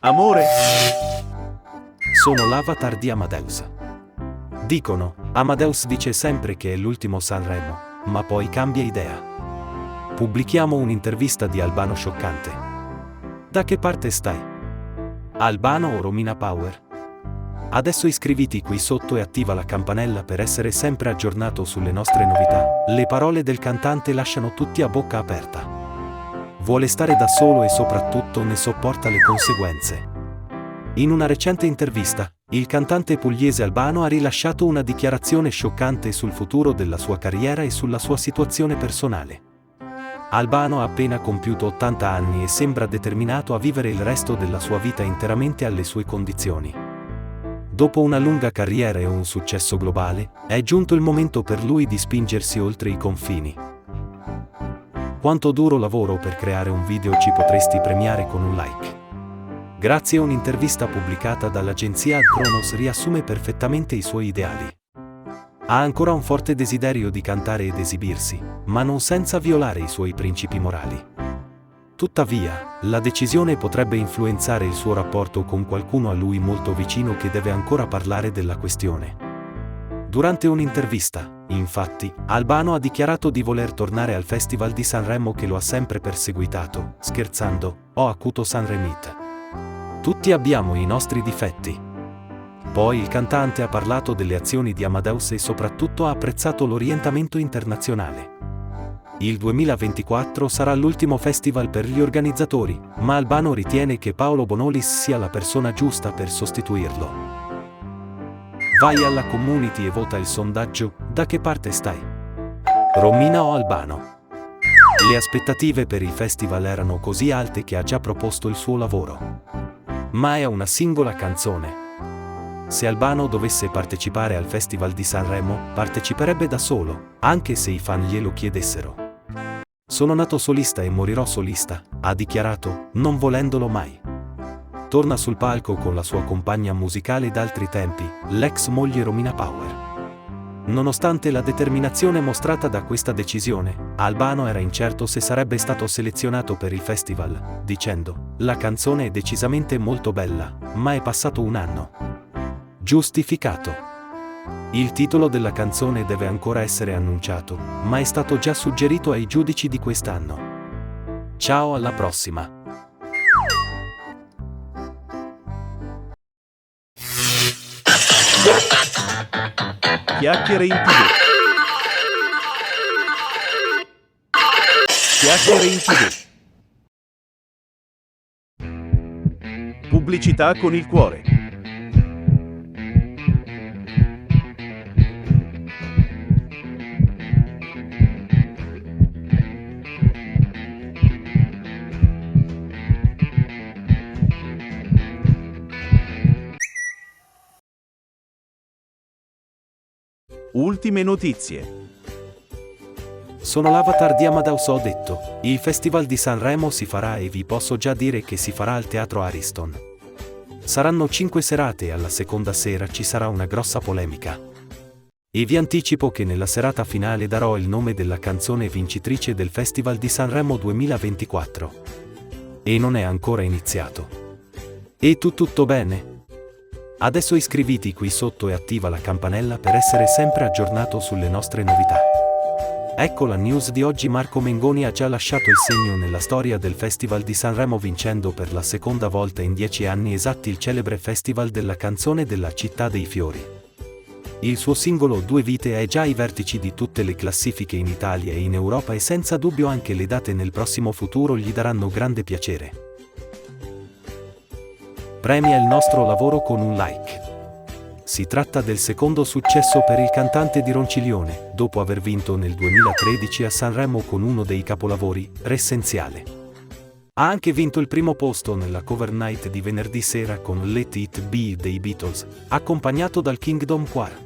Amore? Sono l'avatar di Amadeus. Dicono, Amadeus dice sempre che è l'ultimo Sanremo, ma poi cambia idea. Pubblichiamo un'intervista di Albano scioccante. Da che parte stai? Albano o Romina Power? Adesso iscriviti qui sotto e attiva la campanella per essere sempre aggiornato sulle nostre novità. Le parole del cantante lasciano tutti a bocca aperta. Vuole stare da solo e soprattutto ne sopporta le conseguenze. In una recente intervista, il cantante pugliese Albano ha rilasciato una dichiarazione scioccante sul futuro della sua carriera e sulla sua situazione personale. Albano ha appena compiuto 80 anni e sembra determinato a vivere il resto della sua vita interamente alle sue condizioni. Dopo una lunga carriera e un successo globale, è giunto il momento per lui di spingersi oltre i confini. Quanto duro lavoro per creare un video ci potresti premiare con un like. Grazie a un'intervista pubblicata dall'agenzia Ad Kronos riassume perfettamente i suoi ideali. Ha ancora un forte desiderio di cantare ed esibirsi, ma non senza violare i suoi principi morali. Tuttavia, la decisione potrebbe influenzare il suo rapporto con qualcuno a lui molto vicino che deve ancora parlare della questione. Durante un'intervista, infatti, Albano ha dichiarato di voler tornare al Festival di Sanremo che lo ha sempre perseguitato, scherzando, "Ho acuto Sanremit. Tutti abbiamo i nostri difetti". Poi il cantante ha parlato delle azioni di Amadeus e soprattutto ha apprezzato l'orientamento internazionale. Il 2024 sarà l'ultimo festival per gli organizzatori, ma Albano ritiene che Paolo Bonolis sia la persona giusta per sostituirlo. Vai alla community e vota il sondaggio, da che parte stai? Romina o Albano? Le aspettative per il festival erano così alte che ha già proposto il suo lavoro. Ma è una singola canzone. Se Albano dovesse partecipare al Festival di Sanremo, parteciperebbe da solo, anche se i fan glielo chiedessero. Sono nato solista e morirò solista, ha dichiarato, non volendolo mai. Torna sul palco con la sua compagna musicale d'altri tempi, l'ex moglie Romina Power. Nonostante la determinazione mostrata da questa decisione, Albano era incerto se sarebbe stato selezionato per il festival, dicendo, la canzone è decisamente molto bella, ma è passato un anno. Giustificato. Il titolo della canzone deve ancora essere annunciato, ma è stato già suggerito ai giudici di quest'anno. Ciao, alla prossima! Chiacchiere in TV. Chiacchiere in TV. Pubblicità con il cuore. Ultime notizie. Sono l'avatar di Amadeus, ho detto. Il Festival di Sanremo si farà e vi posso già dire che si farà al Teatro Ariston. Saranno 5 serate e alla seconda sera ci sarà una grossa polemica. E vi anticipo che nella serata finale darò il nome della canzone vincitrice del Festival di Sanremo 2024. E non è ancora iniziato. E tutto bene? Adesso iscriviti qui sotto e attiva la campanella per essere sempre aggiornato sulle nostre novità. Ecco la news di oggi. Marco Mengoni ha già lasciato il segno nella storia del Festival di Sanremo vincendo per la seconda volta in 10 anni esatti il celebre Festival della canzone della Città dei Fiori. Il suo singolo Due Vite è già ai vertici di tutte le classifiche in Italia e in Europa e senza dubbio anche le date nel prossimo futuro gli daranno grande piacere. Premia il nostro lavoro con un like. Si tratta del secondo successo per il cantante di Ronciglione, dopo aver vinto nel 2013 a Sanremo con uno dei capolavori, Ressenziale. Ha anche vinto il primo posto nella cover night di venerdì sera con Let It Be dei Beatles, accompagnato dal Kingdom Choir.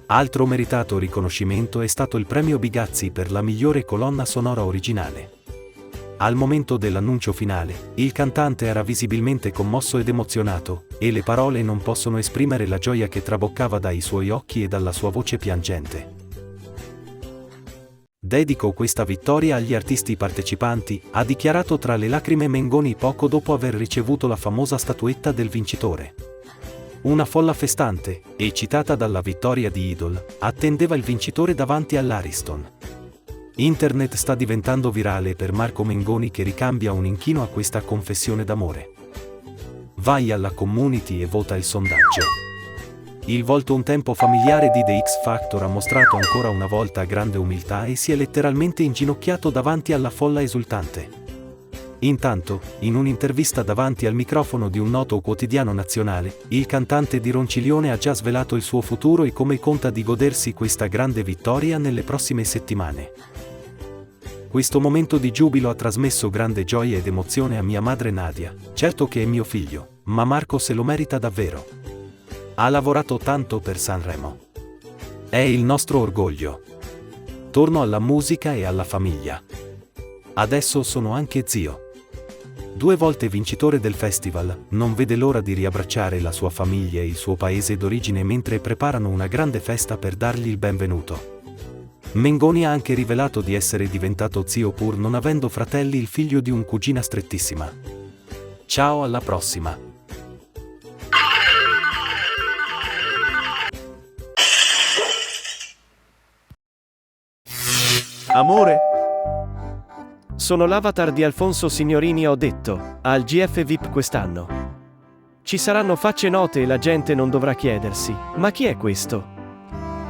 Altro meritato riconoscimento è stato il premio Bigazzi per la migliore colonna sonora originale. Al momento dell'annuncio finale, il cantante era visibilmente commosso ed emozionato, e le parole non possono esprimere la gioia che traboccava dai suoi occhi e dalla sua voce piangente. Dedico questa vittoria agli artisti partecipanti, ha dichiarato tra le lacrime Mengoni poco dopo aver ricevuto la famosa statuetta del vincitore. Una folla festante, eccitata dalla vittoria di Idol, attendeva il vincitore davanti all'Ariston. Internet sta diventando virale per Marco Mengoni che ricambia un inchino a questa confessione d'amore. Vai alla community e vota il sondaggio. Il volto un tempo familiare di The X Factor ha mostrato ancora una volta grande umiltà e si è letteralmente inginocchiato davanti alla folla esultante. Intanto, in un'intervista davanti al microfono di un noto quotidiano nazionale, il cantante di Ronciglione ha già svelato il suo futuro e come conta di godersi questa grande vittoria nelle prossime settimane. Questo momento di giubilo ha trasmesso grande gioia ed emozione a mia madre Nadia, certo che è mio figlio, ma Marco se lo merita davvero. Ha lavorato tanto per Sanremo. È il nostro orgoglio. Torno alla musica e alla famiglia. Adesso sono anche zio. 2 volte vincitore del festival, non vede l'ora di riabbracciare la sua famiglia e il suo paese d'origine mentre preparano una grande festa per dargli il benvenuto. Mengoni ha anche rivelato di essere diventato zio pur non avendo fratelli, il figlio di un cugina strettissima. Ciao, alla prossima. Amore? Sono l'avatar di Alfonso Signorini, ho detto, al GF VIP quest'anno. Ci saranno facce note e la gente non dovrà chiedersi, ma chi è questo?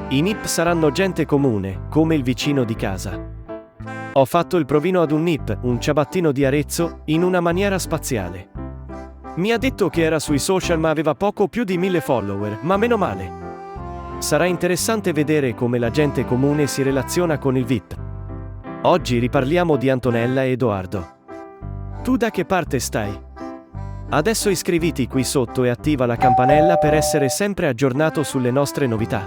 I NIP saranno gente comune, come il vicino di casa. Ho fatto il provino ad un NIP, un ciabattino di Arezzo, in una maniera spaziale. Mi ha detto che era sui social ma aveva poco più di 1000 follower, ma meno male. Sarà interessante vedere come la gente comune si relaziona con il VIP. Oggi riparliamo di Antonella e Edoardo. Tu da che parte stai? Adesso iscriviti qui sotto e attiva la campanella per essere sempre aggiornato sulle nostre novità.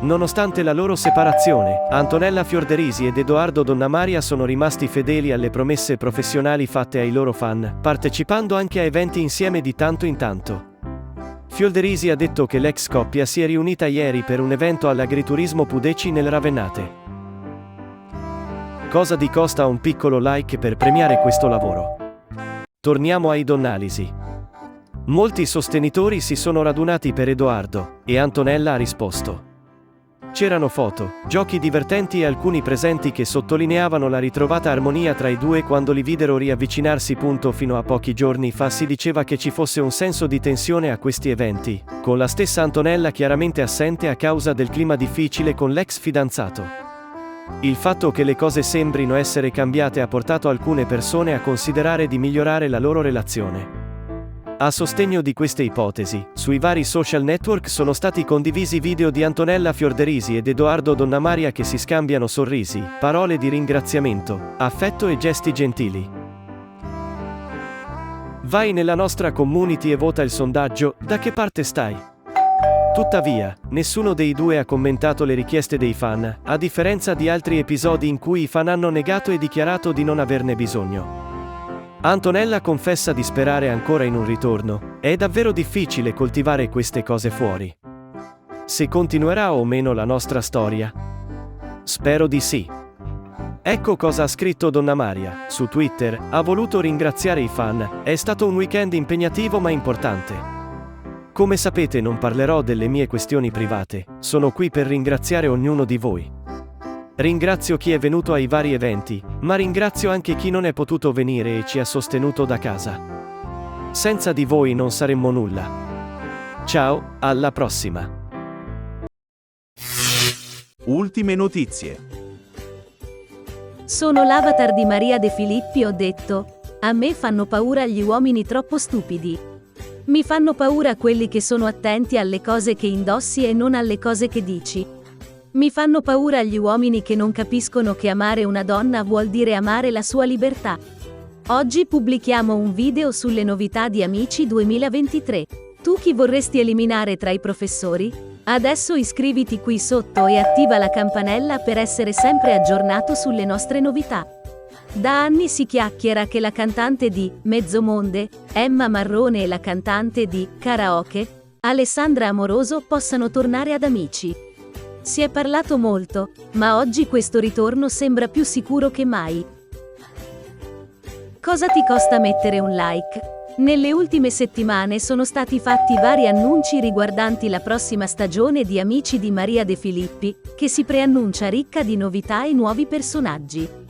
Nonostante la loro separazione, Antonella Fiorderisi ed Edoardo Donnamaria sono rimasti fedeli alle promesse professionali fatte ai loro fan, partecipando anche a eventi insieme di tanto in tanto. Fiorderisi ha detto che l'ex coppia si è riunita ieri per un evento all'agriturismo Pudeci nel Ravennate. Cosa ti costa un piccolo like per premiare questo lavoro? Torniamo ai Donnalisi. Molti sostenitori si sono radunati per Edoardo, e Antonella ha risposto. C'erano foto, giochi divertenti e alcuni presenti che sottolineavano la ritrovata armonia tra i due quando li videro riavvicinarsi. Fino a pochi giorni fa si diceva che ci fosse un senso di tensione a questi eventi, con la stessa Antonella chiaramente assente a causa del clima difficile con l'ex fidanzato. Il fatto che le cose sembrino essere cambiate ha portato alcune persone a considerare di migliorare la loro relazione. A sostegno di queste ipotesi, sui vari social network sono stati condivisi video di Antonella Fiorderisi ed Edoardo Donnamaria che si scambiano sorrisi, parole di ringraziamento, affetto e gesti gentili. Vai nella nostra community e vota il sondaggio, da che parte stai? Tuttavia, nessuno dei due ha commentato le richieste dei fan, a differenza di altri episodi in cui i fan hanno negato e dichiarato di non averne bisogno. Antonella confessa di sperare ancora in un ritorno, è davvero difficile coltivare queste cose fuori. Se continuerà o meno la nostra storia? Spero di sì. Ecco cosa ha scritto Donnamaria, su Twitter, ha voluto ringraziare i fan, è stato un weekend impegnativo ma importante. Come sapete non parlerò delle mie questioni private, sono qui per ringraziare ognuno di voi. Ringrazio chi è venuto ai vari eventi, ma ringrazio anche chi non è potuto venire e ci ha sostenuto da casa. Senza di voi non saremmo nulla. Ciao, alla prossima. Ultime notizie. Sono l'avatar di Maria De Filippi, ho detto. A me fanno paura gli uomini troppo stupidi. Mi fanno paura quelli che sono attenti alle cose che indossi e non alle cose che dici. Mi fanno paura gli uomini che non capiscono che amare una donna vuol dire amare la sua libertà. Oggi pubblichiamo un video sulle novità di Amici 2023. Tu chi vorresti eliminare tra i professori? Adesso iscriviti qui sotto e attiva la campanella per essere sempre aggiornato sulle nostre novità. Da anni si chiacchiera che la cantante di Mezzomonde, Emma Marrone, e la cantante di Karaoke, Alessandra Amoroso, possano tornare ad Amici. Si è parlato molto, ma oggi questo ritorno sembra più sicuro che mai. Cosa ti costa mettere un like? Nelle ultime settimane sono stati fatti vari annunci riguardanti la prossima stagione di Amici di Maria De Filippi, che si preannuncia ricca di novità e nuovi personaggi.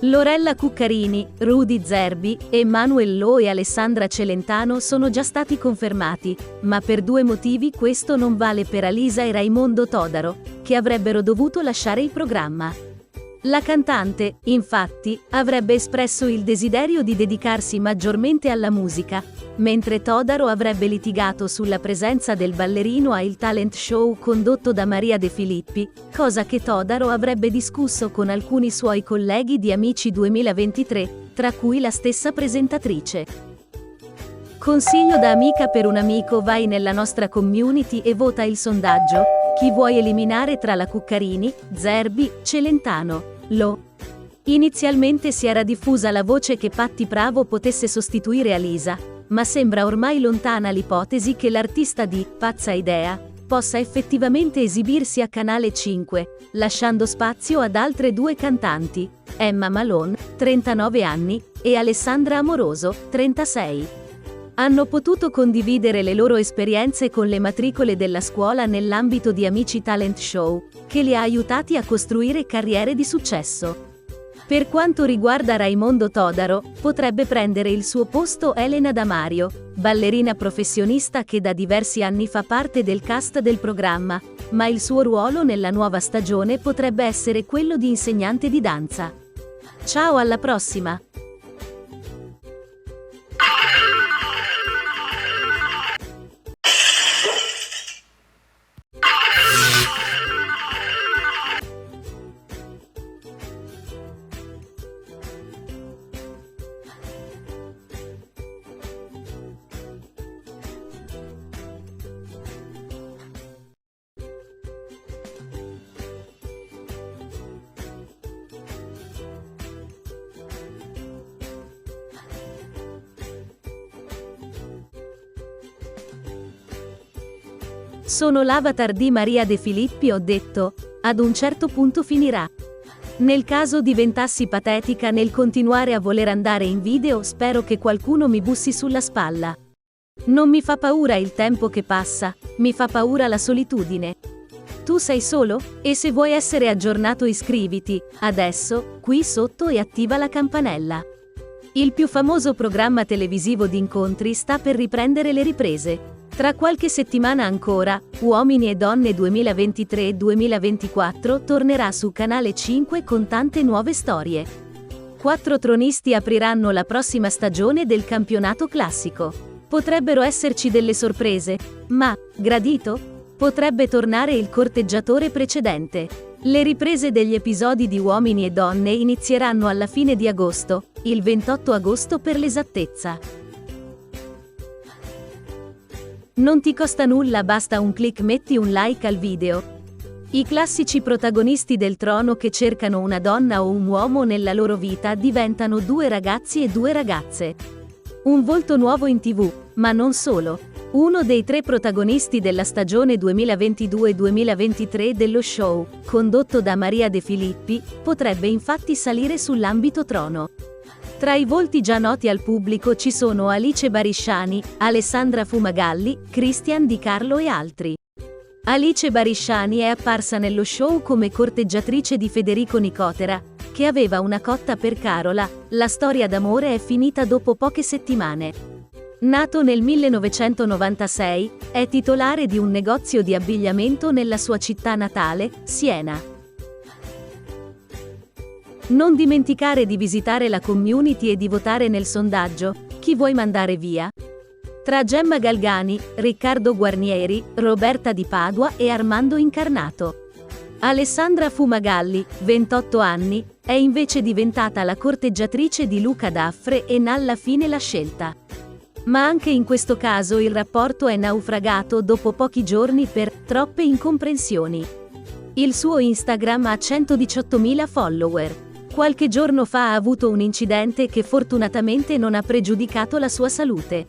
Lorella Cuccarini, Rudy Zerbi, Emanuel Lo e Alessandra Celentano sono già stati confermati, ma per due motivi questo non vale per Alisa e Raimondo Todaro, che avrebbero dovuto lasciare il programma. La cantante, infatti, avrebbe espresso il desiderio di dedicarsi maggiormente alla musica, mentre Todaro avrebbe litigato sulla presenza del ballerino a il talent show condotto da Maria De Filippi, cosa che Todaro avrebbe discusso con alcuni suoi colleghi di Amici 2023, tra cui la stessa presentatrice. Consiglio da amica per un amico: vai nella nostra community e vota il sondaggio. Chi vuoi eliminare tra la Cuccarini, Zerbi, Celentano, Lo? Inizialmente si era diffusa la voce che Patti Bravo potesse sostituire Alisa, ma sembra ormai lontana l'ipotesi che l'artista di Pazza Idea possa effettivamente esibirsi a Canale 5, lasciando spazio ad altre due cantanti, Emma Malone, 39 anni, e Alessandra Amoroso, 36. Hanno potuto condividere le loro esperienze con le matricole della scuola nell'ambito di Amici Talent Show, che li ha aiutati a costruire carriere di successo. Per quanto riguarda Raimondo Todaro, potrebbe prendere il suo posto Elena Damario, ballerina professionista che da diversi anni fa parte del cast del programma, ma il suo ruolo nella nuova stagione potrebbe essere quello di insegnante di danza. Ciao, alla prossima! Sono l'avatar di Maria De Filippi, ho detto, ad un certo punto finirà. Nel caso diventassi patetica nel continuare a voler andare in video, spero che qualcuno mi bussi sulla spalla. Non mi fa paura il tempo che passa, mi fa paura la solitudine. Tu sei solo? E se vuoi essere aggiornato iscriviti, adesso, qui sotto, e attiva la campanella. Il più famoso programma televisivo di incontri sta per riprendere le riprese. Tra qualche settimana ancora, Uomini e Donne 2023-2024 tornerà su Canale 5 con tante nuove storie. 4 tronisti apriranno la prossima stagione del campionato classico. Potrebbero esserci delle sorprese, ma, gradito? Potrebbe tornare il corteggiatore precedente. Le riprese degli episodi di Uomini e Donne inizieranno alla fine di agosto, il 28 agosto per l'esattezza. Non ti costa nulla, basta un click, metti un like al video. I classici protagonisti del trono che cercano una donna o un uomo nella loro vita diventano 2 ragazzi e 2 ragazze. Un volto nuovo in TV, ma non solo. Uno dei 3 protagonisti della stagione 2022-2023 dello show, condotto da Maria De Filippi, potrebbe infatti salire sull'ambito trono. Tra i volti già noti al pubblico ci sono Alice Barisciani, Alessandra Fumagalli, Christian Di Carlo e altri. Alice Barisciani è apparsa nello show come corteggiatrice di Federico Nicotera, che aveva una cotta per Carola. La storia d'amore è finita dopo poche settimane. Nato nel 1996, è titolare di un negozio di abbigliamento nella sua città natale, Siena. Non dimenticare di visitare la community e di votare nel sondaggio: chi vuoi mandare via? Tra Gemma Galgani, Riccardo Guarnieri, Roberta Di Padua e Armando Incarnato. Alessandra Fumagalli, 28 anni, è invece diventata la corteggiatrice di Luca Daffre e alla fine l'ha scelta. Ma anche in questo caso il rapporto è naufragato dopo pochi giorni per troppe incomprensioni. Il suo Instagram ha 118.000 follower. Qualche giorno fa ha avuto un incidente che fortunatamente non ha pregiudicato la sua salute.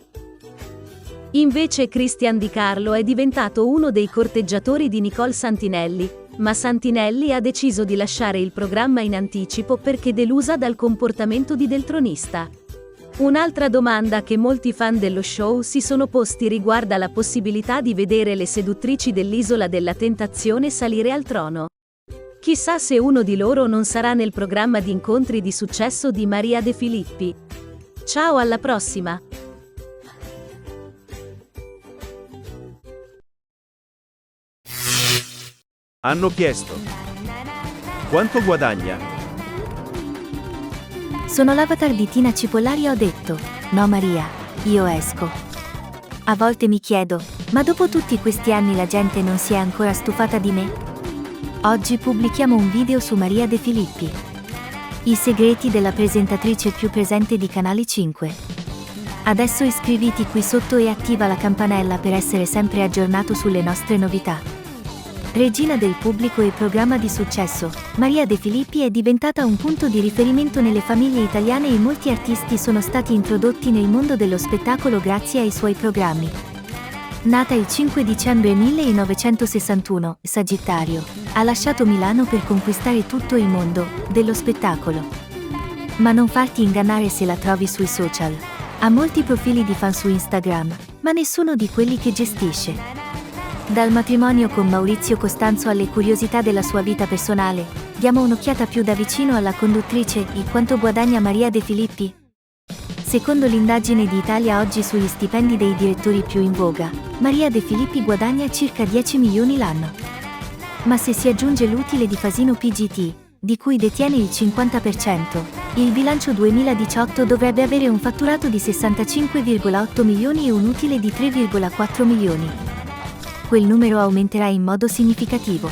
Invece Christian Di Carlo è diventato uno dei corteggiatori di Nicole Santinelli, Ma Santinelli ha deciso di lasciare il programma in anticipo perché delusa dal comportamento di Del Tronista. Un'altra domanda che molti fan dello show si sono posti riguarda la possibilità di vedere le seduttrici dell'Isola della Tentazione salire al trono. Chissà se uno di loro non sarà nel programma di incontri di successo di Maria De Filippi. Ciao, alla prossima! Hanno chiesto. Quanto guadagna? Sono l'avatar di Tina Cipollari e ho detto, no Maria, io esco. A volte mi chiedo, ma dopo tutti questi anni la gente non si è ancora stufata di me? Oggi pubblichiamo un video su Maria De Filippi. I segreti della presentatrice più presente di Canale 5. Adesso iscriviti qui sotto e attiva la campanella per essere sempre aggiornato sulle nostre novità. Regina del pubblico e programma di successo, Maria De Filippi è diventata un punto di riferimento nelle famiglie italiane e molti artisti sono stati introdotti nel mondo dello spettacolo grazie ai suoi programmi. Nata il 5 dicembre 1961, Sagittario, ha lasciato Milano per conquistare tutto il mondo dello spettacolo. Ma non farti ingannare se la trovi sui social. Ha molti profili di fan su Instagram, ma nessuno di quelli che gestisce. Dal matrimonio con Maurizio Costanzo alle curiosità della sua vita personale, diamo un'occhiata più da vicino alla conduttrice e quanto guadagna Maria De Filippi. Secondo l'indagine di Italia Oggi sugli stipendi dei direttori più in voga, Maria De Filippi guadagna circa 10 milioni l'anno. Ma se si aggiunge l'utile di Fasino PGT, di cui detiene il 50%, il bilancio 2018 dovrebbe avere un fatturato di 65,8 milioni e un utile di 3,4 milioni. Quel numero aumenterà in modo significativo.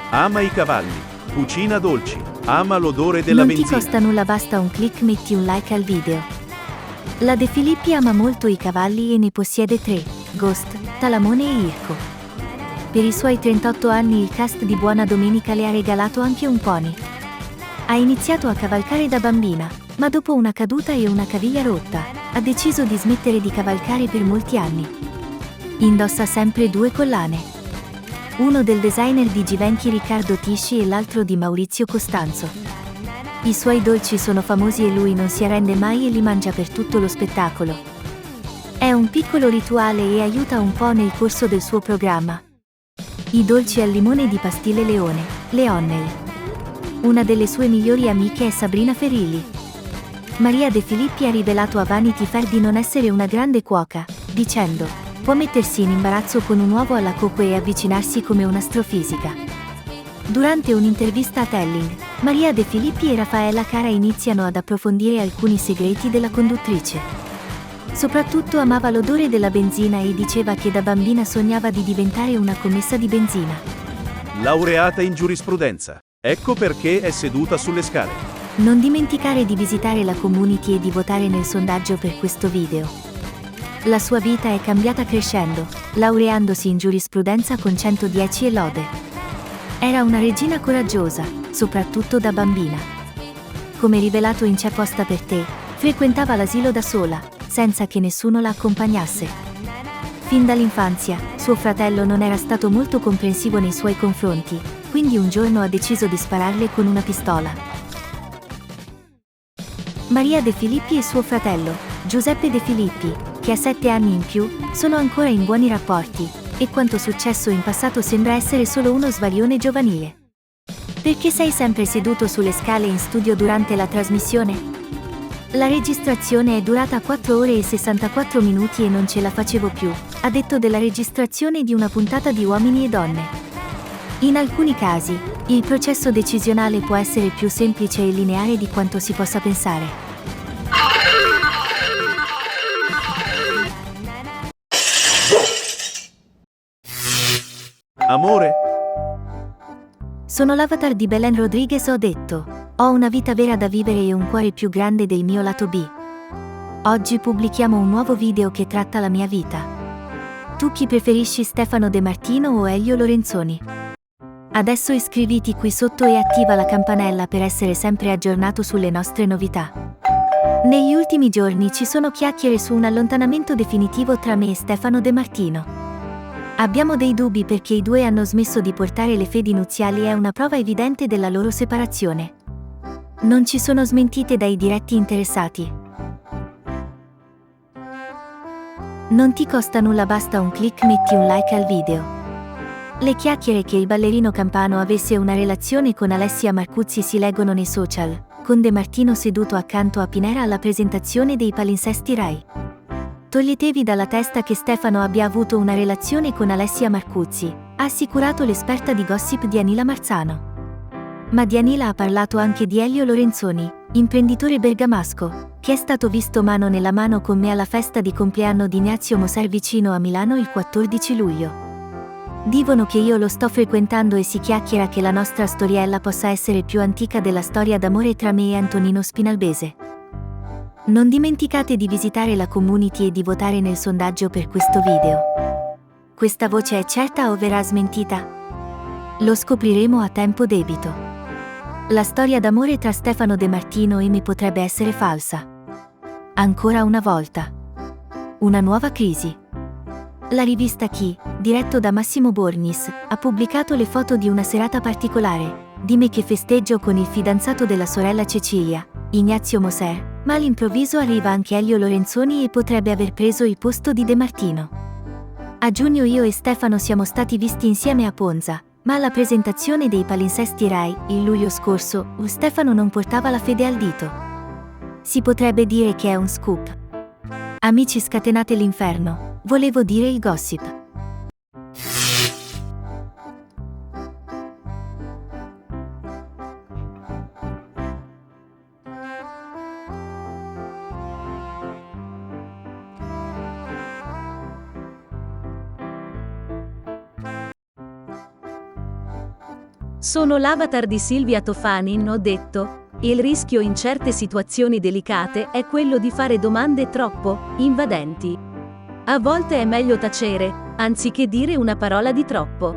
Ama i cavalli, cucina dolci, ama l'odore della Non ti benzina. costa nulla, basta un click, metti un like al video. La De Filippi ama molto i cavalli e ne possiede 3, Ghost, Talamone e Irco. Per i suoi 38 anni il cast di Buona Domenica le ha regalato anche un pony. Ha iniziato a cavalcare da bambina, ma dopo una caduta e una caviglia rotta, ha deciso di smettere di cavalcare per molti anni. Indossa sempre 2 collane. Uno del designer di Givenchy Riccardo Tisci e l'altro di Maurizio Costanzo. I suoi dolci sono famosi e lui non si arrende mai e li mangia per tutto lo spettacolo. È un piccolo rituale e aiuta un po' nel corso del suo programma. I dolci al limone di Pastille Leone, Leonnel. Una delle sue migliori amiche è Sabrina Ferilli. Maria De Filippi ha rivelato a Vanity Fair di non essere una grande cuoca, dicendo: può mettersi in imbarazzo con un uovo alla cocco e avvicinarsi come un'astrofisica. Durante un'intervista a Telling, Maria De Filippi e Raffaella Cara iniziano ad approfondire alcuni segreti della conduttrice. Soprattutto amava l'odore della benzina e diceva che da bambina sognava di diventare una commessa di benzina. Laureata in giurisprudenza. Ecco perché è seduta sulle scale. Non dimenticare di visitare la community e di votare nel sondaggio per questo video. La sua vita è cambiata crescendo, laureandosi in giurisprudenza con 110 e lode. Era una regina coraggiosa, soprattutto da bambina. Come rivelato in C'è posta per te, frequentava l'asilo da sola, senza che nessuno la accompagnasse. Fin dall'infanzia, suo fratello non era stato molto comprensivo nei suoi confronti, quindi un giorno ha deciso di spararle con una pistola. Maria De Filippi e suo fratello, Giuseppe De Filippi, che ha 7 anni in più, sono ancora in buoni rapporti, e quanto successo in passato sembra essere solo uno svarione giovanile. Perché sei sempre seduto sulle scale in studio durante la trasmissione? La registrazione è durata 4 ore e 64 minuti e non ce la facevo più, ha detto della registrazione di una puntata di Uomini e Donne. In alcuni casi, il processo decisionale può essere più semplice e lineare di quanto si possa pensare. Amore? Sono l'avatar di Belen Rodriguez, ho detto, ho una vita vera da vivere e un cuore più grande del mio lato B. Oggi pubblichiamo un nuovo video che tratta la mia vita. Tu chi preferisci, Stefano De Martino o Elio Lorenzoni? Adesso iscriviti qui sotto e attiva la campanella per essere sempre aggiornato sulle nostre novità. Negli ultimi giorni ci sono chiacchiere su un allontanamento definitivo tra me e Stefano De Martino. Abbiamo dei dubbi perché i due hanno smesso di portare le fedi nuziali, è una prova evidente della loro separazione. Non ci sono smentite dai diretti interessati. Non ti costa nulla, basta un click, metti un like al video. Le chiacchiere che il ballerino Campano avesse una relazione con Alessia Marcuzzi si leggono nei social, con De Martino seduto accanto a Pinera alla presentazione dei palinsesti Rai. Toglietevi dalla testa che Stefano abbia avuto una relazione con Alessia Marcuzzi, ha assicurato l'esperta di gossip Dianila Marzano. Ma Dianila ha parlato anche di Elio Lorenzoni, imprenditore bergamasco, che è stato visto mano nella mano con me alla festa di compleanno di Ignazio Moser vicino a Milano il 14 luglio. Dicono che io lo sto frequentando e si chiacchiera che la nostra storiella possa essere più antica della storia d'amore tra me e Antonino Spinalbese. Non dimenticate di visitare la community e di votare nel sondaggio per questo video. Questa voce è certa o verrà smentita? Lo scopriremo a tempo debito. La storia d'amore tra Stefano De Martino e me potrebbe essere falsa. Ancora una volta. Una nuova crisi. La rivista Chi, diretto da Massimo Borgnis, ha pubblicato le foto di una serata particolare, di me che festeggio con il fidanzato della sorella Cecilia, Ignazio Moser, ma all'improvviso arriva anche Elio Lorenzoni e potrebbe aver preso il posto di De Martino. A giugno io e Stefano siamo stati visti insieme a Ponza, ma alla presentazione dei palinsesti Rai, il luglio scorso, Stefano non portava la fede al dito. Si potrebbe dire che è un scoop. Amici, scatenate l'inferno, volevo dire il gossip. Sono l'avatar di Silvia Tofanin, ho detto. Il rischio in certe situazioni delicate è quello di fare domande troppo invadenti. A volte è meglio tacere, anziché dire una parola di troppo.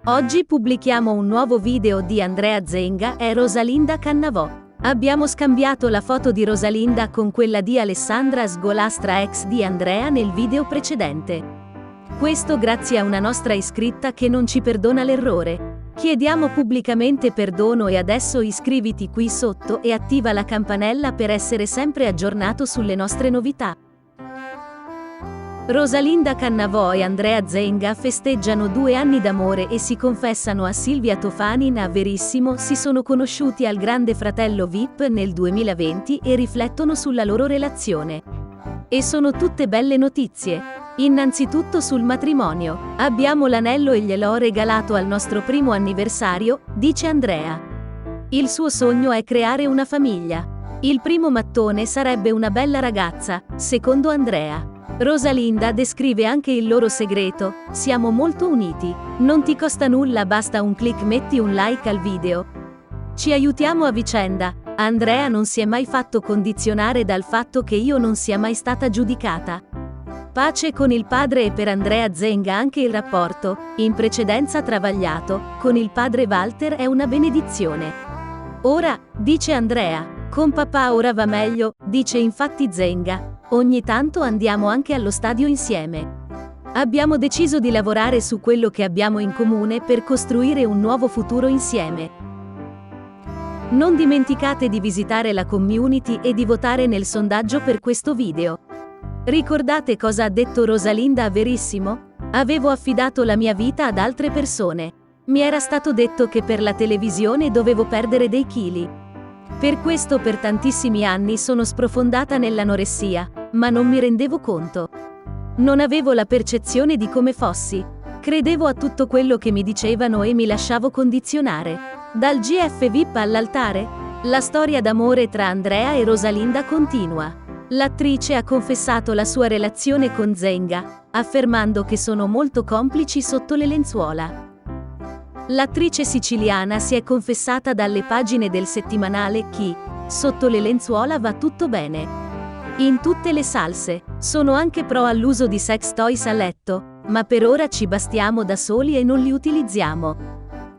Oggi pubblichiamo un nuovo video di Andrea Zenga e Rosalinda Cannavò. Abbiamo scambiato la foto di Rosalinda con quella di Alessandra Sgolastra, ex di Andrea, nel video precedente. Questo grazie a una nostra iscritta che non ci perdona l'errore. Chiediamo pubblicamente perdono e adesso iscriviti qui sotto e attiva la campanella per essere sempre aggiornato sulle nostre novità. Rosalinda Cannavò e Andrea Zenga festeggiano 2 anni d'amore e si confessano a Silvia Tofanin. A Verissimo si sono conosciuti al Grande Fratello VIP nel 2020 e riflettono sulla loro relazione. E sono tutte belle notizie. Innanzitutto sul matrimonio. Abbiamo l'anello e gliel'ho regalato al nostro primo anniversario, dice Andrea. Il suo sogno è creare una famiglia. Il primo mattone sarebbe una bella ragazza, secondo Andrea. Rosalinda descrive anche il loro segreto: siamo molto uniti. Non ti costa nulla, basta un click, metti un like al video. Ci aiutiamo a vicenda. Andrea non si è mai fatto condizionare dal fatto che io non sia mai stata giudicata. Pace con il padre. E per Andrea Zenga anche il rapporto, in precedenza travagliato, con il padre Walter è una benedizione. Ora, dice Andrea, con papà ora va meglio, dice infatti Zenga, ogni tanto andiamo anche allo stadio insieme. Abbiamo deciso di lavorare su quello che abbiamo in comune per costruire un nuovo futuro insieme. Non dimenticate di visitare la community e di votare nel sondaggio per questo video. Ricordate cosa ha detto Rosalinda a Verissimo? Avevo affidato la mia vita ad altre persone. Mi era stato detto che per la televisione dovevo perdere dei chili. Per questo per tantissimi anni sono sprofondata nell'anoressia, ma non mi rendevo conto. Non avevo la percezione di come fossi. Credevo a tutto quello che mi dicevano e mi lasciavo condizionare. Dal GF VIP all'altare, la storia d'amore tra Andrea e Rosalinda continua. L'attrice ha confessato la sua relazione con Zenga, affermando che sono molto complici sotto le lenzuola. L'attrice siciliana si è confessata dalle pagine del settimanale Chi: sotto le lenzuola va tutto bene. In tutte le salse, sono anche pro all'uso di sex toys a letto, ma per ora ci bastiamo da soli e non li utilizziamo.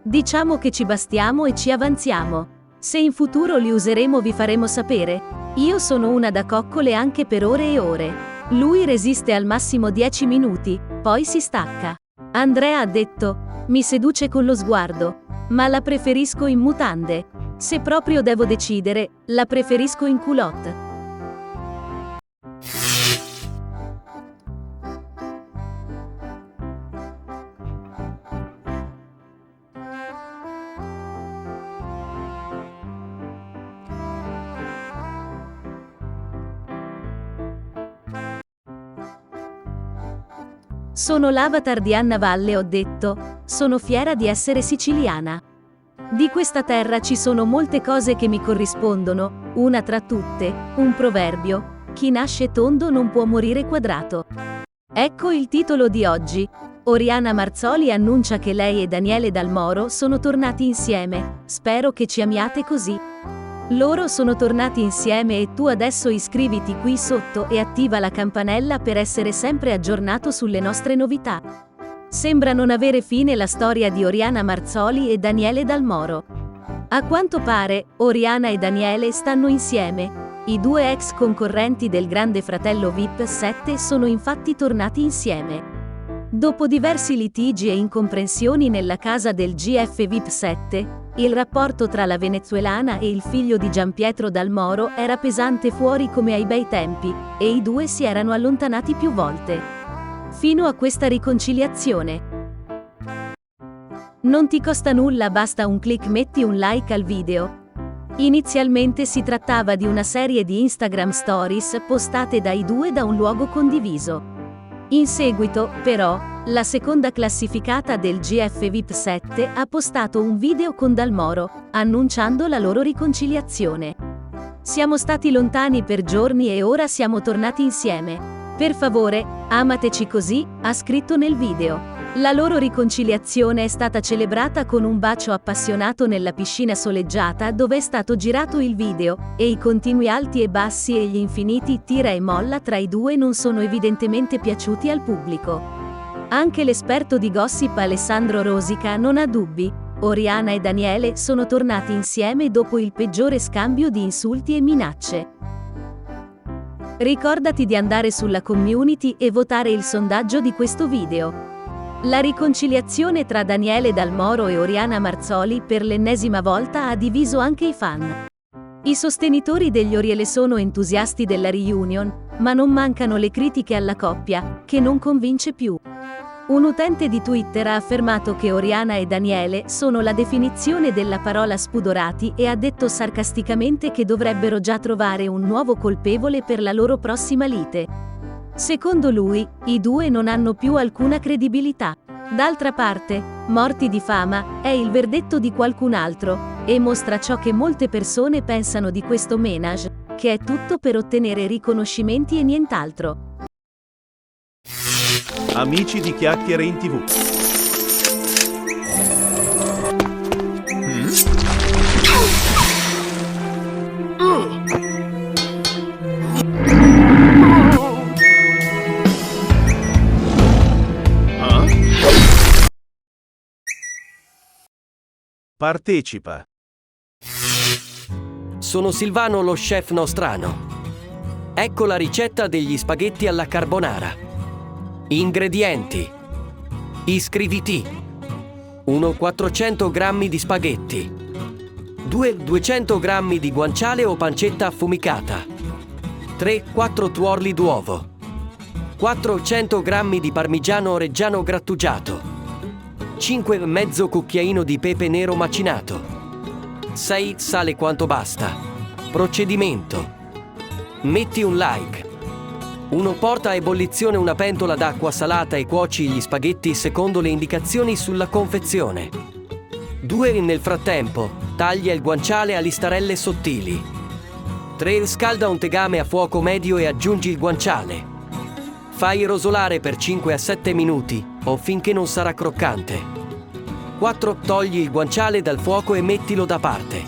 Diciamo che ci bastiamo e ci avanziamo. Se in futuro li useremo vi faremo sapere. Io sono una da coccole anche per ore e ore. Lui resiste al massimo 10 minuti, poi si stacca. Andrea ha detto, mi seduce con lo sguardo, ma la preferisco in mutande. Se proprio devo decidere, la preferisco in culotte. Sono l'avatar di Anna Valle, ho detto, sono fiera di essere siciliana. Di questa terra ci sono molte cose che mi corrispondono, una tra tutte, un proverbio, chi nasce tondo non può morire quadrato. Ecco il titolo di oggi. Oriana Marzoli annuncia che lei e Daniele Dal Moro sono tornati insieme, spero che ci amiate così. Loro sono tornati insieme e tu adesso iscriviti qui sotto e attiva la campanella per essere sempre aggiornato sulle nostre novità. Sembra non avere fine la storia di Oriana Marzoli e Daniele Dal Moro. A quanto pare, Oriana e Daniele stanno insieme. I due ex concorrenti del Grande Fratello VIP 7 sono infatti tornati insieme. Dopo diversi litigi e incomprensioni nella casa del GF VIP 7, il rapporto tra la venezuelana e il figlio di Gianpietro Dal Moro era pesante fuori come ai bei tempi, e i due si erano allontanati più volte. Fino a questa riconciliazione. Non ti costa nulla, basta un click, metti un like al video. Inizialmente si trattava di una serie di Instagram Stories postate dai due da un luogo condiviso. In seguito, però, la seconda classificata del GF VIP 7 ha postato un video con Dal Moro, annunciando la loro riconciliazione. Siamo stati lontani per giorni e ora siamo tornati insieme. Per favore, amateci così, ha scritto nel video. La loro riconciliazione è stata celebrata con un bacio appassionato nella piscina soleggiata dove è stato girato il video, e i continui alti e bassi e gli infiniti tira e molla tra i due non sono evidentemente piaciuti al pubblico. Anche l'esperto di gossip Alessandro Rosica non ha dubbi. Oriana e Daniele sono tornati insieme dopo il peggiore scambio di insulti e minacce. Ricordati di andare sulla community e votare il sondaggio di questo video. La riconciliazione tra Daniele Dal Moro e Oriana Marzoli per l'ennesima volta ha diviso anche i fan. I sostenitori degli Oriele sono entusiasti della reunion, ma non mancano le critiche alla coppia, che non convince più. Un utente di Twitter ha affermato che Oriana e Daniele sono la definizione della parola spudorati e ha detto sarcasticamente che dovrebbero già trovare un nuovo colpevole per la loro prossima lite. Secondo lui, i due non hanno più alcuna credibilità. D'altra parte, morti di fama è il verdetto di qualcun altro, e mostra ciò che molte persone pensano di questo ménage, che è tutto per ottenere riconoscimenti e nient'altro. Amici di Chiacchiere in TV. Partecipa. Sono Silvano, lo chef nostrano. Ecco la ricetta degli spaghetti alla carbonara. Ingredienti: iscriviti. 1 400 g di spaghetti. 2 200 g di guanciale o pancetta affumicata. 3 4 tuorli d'uovo. 400 g di parmigiano reggiano grattugiato. 5 mezzo cucchiaino di pepe nero macinato. 6 sale quanto basta. Procedimento: metti un like. 1 porta a ebollizione una pentola d'acqua salata e cuoci gli spaghetti secondo le indicazioni sulla confezione. 2 nel frattempo, taglia il guanciale a listarelle sottili. 3 scalda un tegame a fuoco medio e aggiungi il guanciale. Fai rosolare per 5 a 7 minuti o finché non sarà croccante. 4 togli il guanciale dal fuoco e mettilo da parte.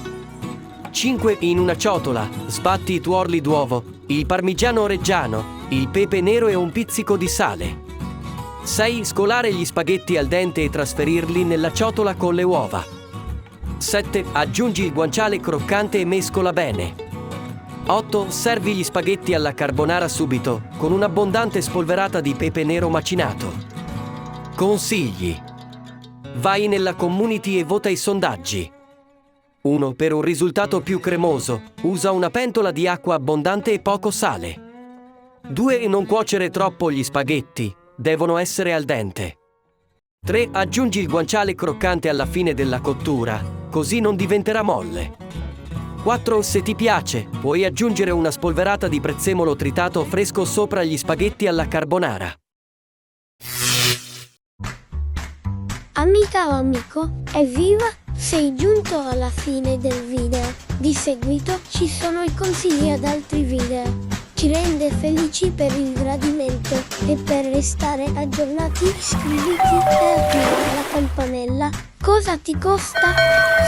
5 in una ciotola, sbatti i tuorli d'uovo, il parmigiano reggiano, il pepe nero e un pizzico di sale. 6 scolare gli spaghetti al dente e trasferirli nella ciotola con le uova. 7 aggiungi il guanciale croccante e mescola bene. 8 servi gli spaghetti alla carbonara subito, con un'abbondante spolverata di pepe nero macinato. Consigli. Vai nella community e vota i sondaggi. 1. Per un risultato più cremoso, usa una pentola di acqua abbondante e poco sale. 2. Non cuocere troppo gli spaghetti, devono essere al dente. 3. Aggiungi il guanciale croccante alla fine della cottura, così non diventerà molle. 4. Se ti piace, puoi aggiungere una spolverata di prezzemolo tritato fresco sopra gli spaghetti alla carbonara. Amica o amico, evviva! Sei giunto alla fine del video. Di seguito ci sono i consigli ad altri video. Ci rende felici per il gradimento e per restare aggiornati iscriviti e attiva la campanella. Cosa ti costa?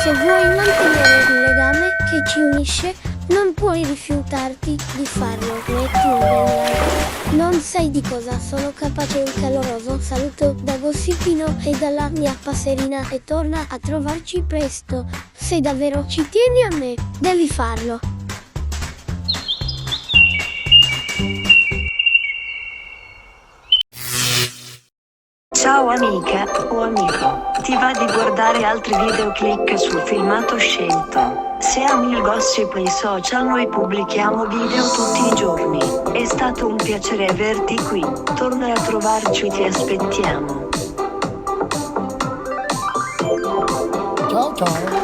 Se vuoi mantenere il legame che ci unisce, non puoi rifiutarti di farlo. Metti un bel like. Non sai di cosa sono capace. Un caloroso saluto da Gossipino e dalla mia passerina e torna a trovarci presto. Se davvero ci tieni a me, devi farlo. Ciao amica o amico, ti va di guardare altri video? Clicca sul filmato scelto. Se ami il gossip e i social, noi pubblichiamo video tutti i giorni. È stato un piacere averti qui, torna a trovarci, ti aspettiamo. Ciao ciao.